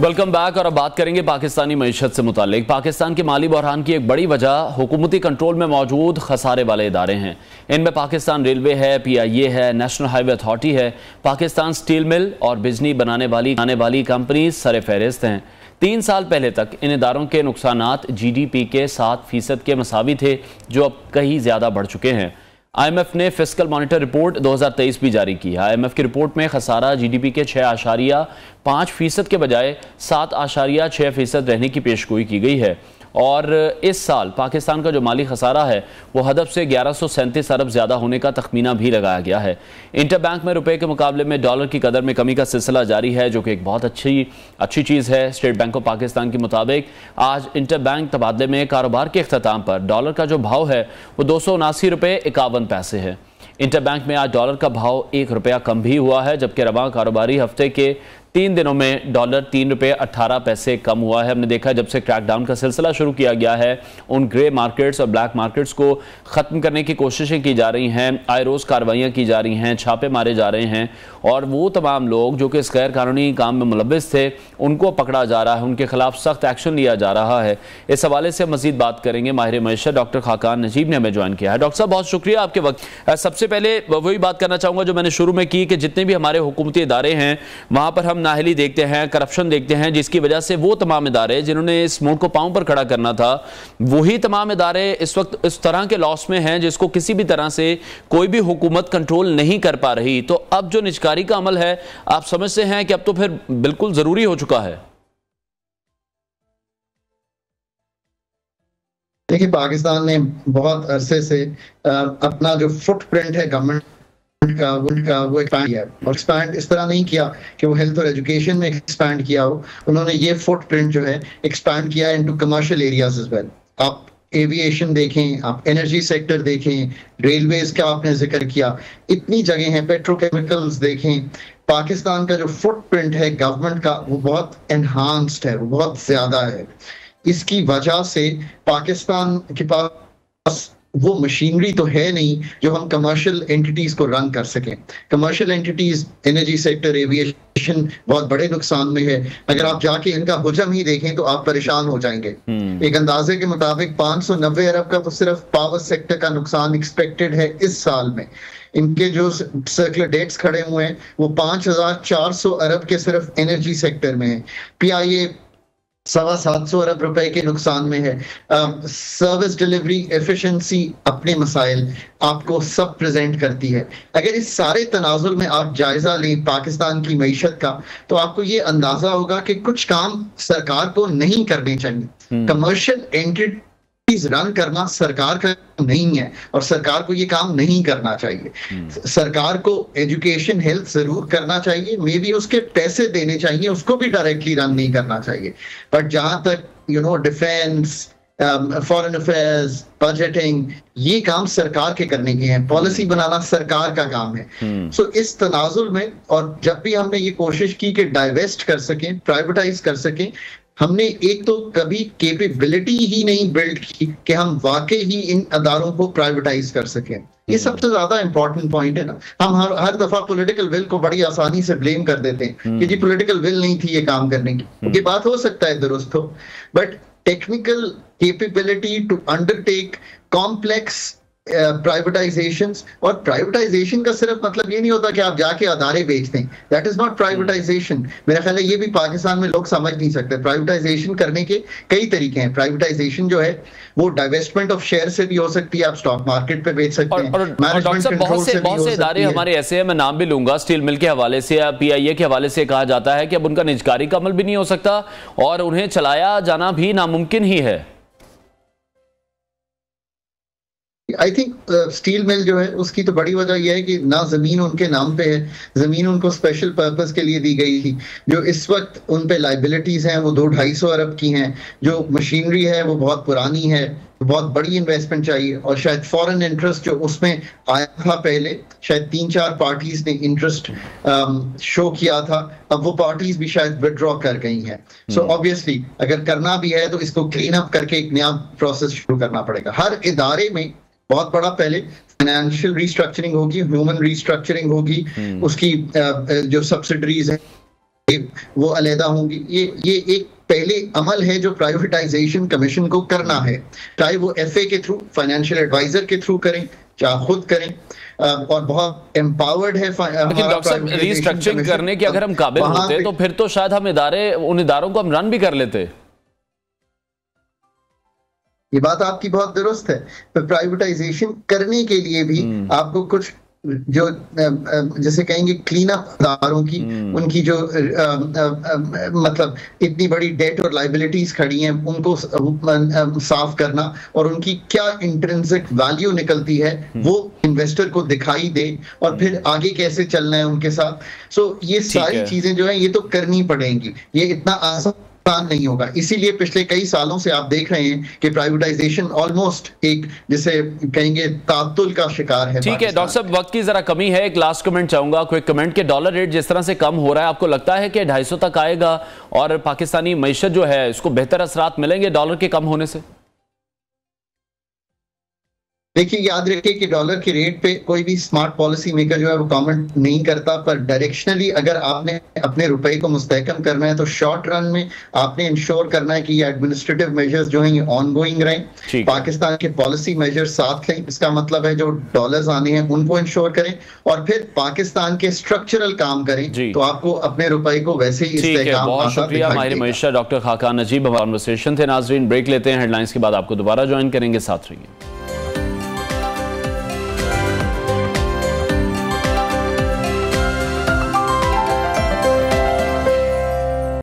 Welcome back. और अब बात करेंगे पाकिस्तानी मईशत से मुतालिक। पाकिस्तान के माली बहरान की एक बड़ी वजह हुकूमती कंट्रोल में मौजूद खसारे वाले इदारे हैं। इनमें पाकिस्तान रेलवे है, PIA है, नेशनल हाईवे अथॉरिटी है, पाकिस्तान स्टील मिल और बिजली बनाने वाली कंपनी सर फहरिस्त हैं। 3 साल पहले तक इन इदारों के नुकसानात GDP के 7% के मसावी थे, जो अब कहीं ज़्यादा बढ़ चुके हैं। IMF ने फिस्कल मॉनिटर रिपोर्ट 2023 भी जारी की। IMF की रिपोर्ट में खसारा GDP के 6.5% के बजाय 7.6% रहने की पेशगोई की गई है। और इस साल पाकिस्तान का जो माली खसारा है वो हदफ से 1137 अरब ज़्यादा होने का तखमीना भी लगाया गया है। इंटरबैंक में रुपए के मुकाबले में डॉलर की कदर में कमी का सिलसिला जारी है, जो कि एक बहुत अच्छी चीज़ है। स्टेट बैंक ऑफ पाकिस्तान के मुताबिक आज इंटरबैंक तबादले में कारोबार के अख्ताम पर डॉलर का जो भाव है वो 279 रुपये 51 पैसे है। इंटरबैंक में आज डॉलर का भाव 1 रुपया कम भी हुआ है, जबकि रवां कारोबारी हफ्ते के 3 दिनों में डॉलर 3 रुपये 18 पैसे कम हुआ है। हमने देखा जब से क्रैकडाउन का सिलसिला शुरू किया गया है, उन ग्रे मार्केट्स और ब्लैक मार्केट्स को ख़त्म करने की कोशिशें की जा रही हैं, आए रोज़ कार्रवाइयाँ की जा रही हैं, छापे मारे जा रहे हैं, और वो तमाम लोग जो कि इस गैर कानूनी काम में मुलव्विस थे उनको पकड़ा जा रहा है, उनके खिलाफ सख्त एक्शन लिया जा रहा है। इस हवाले से मजीद बात करेंगे। माहिर मईशत डॉक्टर खाकान नजीब ने हमें ज्वाइन किया है। डॉक्टर साहब, बहुत शुक्रिया आपके वक्त। सबसे पहले वही बात करना चाहूँगा जो मैंने शुरू में की कि जितने भी हमारे हुकूमती इदारे हैं वहाँ पर हम नाहली देखते हैं, करप्शन देखते हैं, जिसकी वजह से वो तमाम इदारे जिन्होंने इस मुल्क को पांव पर खड़ा करना था, वही तमाम इदारे इस वक्त इस तरह के लॉस में हैं जिसको किसी भी तरह से कोई भी हुकूमत कंट्रोल नहीं कर पा रही। तो अब जो निजकारी का अमल है, आप समझते हैं कि अब तो फिर बिल्कुल जरूरी हो चुका है? देखिए, पाकिस्तान ने बहुत अरसे से अपना जो फुटप्रिंट है गवर्नमेंट का वो एक्सपैंड किया, और एक्सपैंड इस तरह नहीं किया कि वो हेल्थ और एजुकेशन में एक्सपैंड किया हो। उन्होंने ये फुटप्रिंट जो है एक्सपैंड किया into commercial areas as well. आप एविएशन देखें, आप एनर्जी सेक्टर देखें, रेलवेज का आपने जिक्र किया, इतनी जगह हैं, पेट्रोकेमिकल्स देखें। पाकिस्तान का जो फुटप्रिंट है गवर्नमेंट का वो बहुत एनहांस्ड है, वो बहुत ज्यादा है। इसकी वजह से पाकिस्तान के पास वो मशीनरी तो है नहीं जो हम कमर्शियल एंटिटीज को रन कर सकें। Commercial entities, energy sector, aviation बहुत बड़े नुकसान में है। अगर आप जाके इनका हुजम ही देखें तो आप परेशान हो जाएंगे। एक अंदाजे के मुताबिक 590 अरब का तो सिर्फ पावर सेक्टर का नुकसान एक्सपेक्टेड है इस साल में। इनके जो सर्कुलर डेट्स खड़े हुए हैं वो 5400 अरब के सिर्फ एनर्जी सेक्टर में है। PIA 750 अरब रुपए के नुकसान में है। सर्विस डिलीवरी एफिशिएंसी अपने मसाइल आपको सब प्रेजेंट करती है। अगर इस सारे तनाजुर में आप जायजा लें पाकिस्तान की मईशत का, तो आपको ये अंदाजा होगा कि कुछ काम सरकार को नहीं करने चाहिए। कमर्शियल एंटिटी रन करना सरकार का नहीं है और सरकार को ये काम नहीं करना चाहिए। सरकार को एजुकेशन, हेल्थ जरूर करना चाहिए, मे बी उसके पैसे देने चाहिए, उसको भी डायरेक्टली रन नहीं करना चाहिए। बट जहां तक डिफेंस, फॉरेन अफेयर्स, बजटिंग, ये काम सरकार के करने के हैं। पॉलिसी बनाना सरकार का काम है। सो इस तनाजुर में, और जब भी हमने ये कोशिश की कि डाइवेस्ट कर सकें, प्राइवेटाइज कर सकें, हमने एक तो कभी कैपेबिलिटी ही नहीं बिल्ड की कि हम वाकई ही इन अदारों को प्राइवेटाइज कर सकें। ये सबसे ज्यादा इंपॉर्टेंट पॉइंट है ना। हम हर दफा पॉलिटिकल विल को बड़ी आसानी से ब्लेम कर देते हैं कि जी पॉलिटिकल विल नहीं थी ये काम करने की। ये बात हो सकता है दुरुस्त हो, but technical capability to undertake complex privatisations, और प्राइवेटाइजेशन का सिर्फ मतलब ये नहीं होता कि आप जाके अदारे बेच दें। That is not privatisation. मेरा ख्याल है ये भी पाकिस्तान में लोग समझ नहीं सकते। प्राइवेटाइजेशन करने के कई तरीके हैं। प्राइवेटाइजेशन जो है वो डाइवेस्टमेंट ऑफ शेयर से भी हो सकती है, आप स्टॉक मार्केट पे बेच सकते हैं। बहुत से इदारे हमारे ऐसे हैं, मैं नाम भी लूंगा, स्टील मिल के हवाले से या PIA के हवाले से कहा जाता है कि अब उनका निजकारी का अमल भी नहीं हो सकता और उन्हें चलाया जाना भी नामुमकिन ही है। आई थिंक स्टील मिल जो है उसकी तो बड़ी वजह यह है कि ना जमीन उनके नाम पे है, जमीन उनको स्पेशल पर्पस के लिए दी गई थी। जो इस वक्त उन पे लाइबिलिटीज हैं वो 200-250 अरब की हैं। जो मशीनरी है वो बहुत पुरानी है, बहुत बड़ी इन्वेस्टमेंट चाहिए, और शायद फॉरेन इंटरेस्ट जो उसमें आया था पहले, शायद 3-4 पार्टीज ने इंटरेस्ट शो किया था, अब वो पार्टीज भी शायद विड्रॉ कर गई हैं। सो ऑब्वियसली अगर करना भी है तो इसको क्लीन अप करके एक नया प्रोसेस शुरू करना पड़ेगा। हर इदारे में बहुत बड़ा पहले फाइनेंशियल रिस्ट्रक्चरिंग होगी, ह्यूमन रिस्ट्रक्चरिंग होगी, उसकी जो सब्सिडरीज हैं वो अलहदा होंगी। ये एक पहले अमल है जो प्राइवेटाइजेशन कमीशन को करना है, चाहे वो एफए के थ्रू, फाइनेंशियल एडवाइजर के थ्रू करें, चाहे खुद करें, और बहुत एम्पावर्ड है। लेकिन डॉक्टर साहब, रीस्ट्रक्चरिंग करने के अगर हम काबिल होते तो फिर तो शायद हम उन इदारों को हम रन भी कर लेते। ये बात आपकी बहुत दुरुस्त है, पर प्राइवेटाइजेशन करने के लिए भी आपको कुछ जो जैसे कहेंगे क्लीन अप इदारों की, उनकी जो मतलब इतनी बड़ी डेट और लाइबिलिटीज खड़ी हैं, उनको साफ करना और उनकी क्या इंट्रिंसिक वैल्यू निकलती है वो इन्वेस्टर को दिखाई दे, और फिर आगे कैसे चलना है उनके साथ। सो ये सारी चीजें जो है ये तो करनी पड़ेंगी, ये इतना आसान नहीं होगा। इसीलिए पिछले कई सालों से आप देख रहे हैं कि प्राइवेटाइजेशन ऑलमोस्ट एक जिसे कहेंगे तातुल का शिकार है। ठीक है डॉक्टर साहब, वक्त की जरा कमी है, एक लास्ट कमेंट चाहूंगा, क्विक कमेंट के डॉलर रेट जिस तरह से कम हो रहा है, आपको लगता है कि 250 तक आएगा और पाकिस्तानी मईशत जो है इसको बेहतर असरात मिलेंगे डॉलर के कम होने से? देखिए, याद रखिए कि डॉलर के रेट पे कोई भी स्मार्ट पॉलिसी मेकर जो है वो कमेंट नहीं करता, पर डायरेक्शनली अगर आपने अपने रुपए को मुस्तहकम करना है तो शॉर्ट रन में आपने इंश्योर करना है कि ये एडमिनिस्ट्रेटिव मेजर्स जो हैं ये ऑनगोइंग रहें, पाकिस्तान के पॉलिसी मेजर्स साथ लें। इसका मतलब है जो डॉलर्स आने हैं उनको इंश्योर करें और फिर पाकिस्तान के स्ट्रक्चरल काम करें, तो आपको अपने रुपए को वैसे ही इस्तेहकाम। बहुत शुक्रिया माहिर मईशत डॉक्टर खाकान नजीब, हमारा कन्वर्सेशन थे। नाजरीन, ब्रेक लेते हैं, हेडलाइंस के बाद आपको दोबारा ज्वाइन करेंगे, साथ रहिए।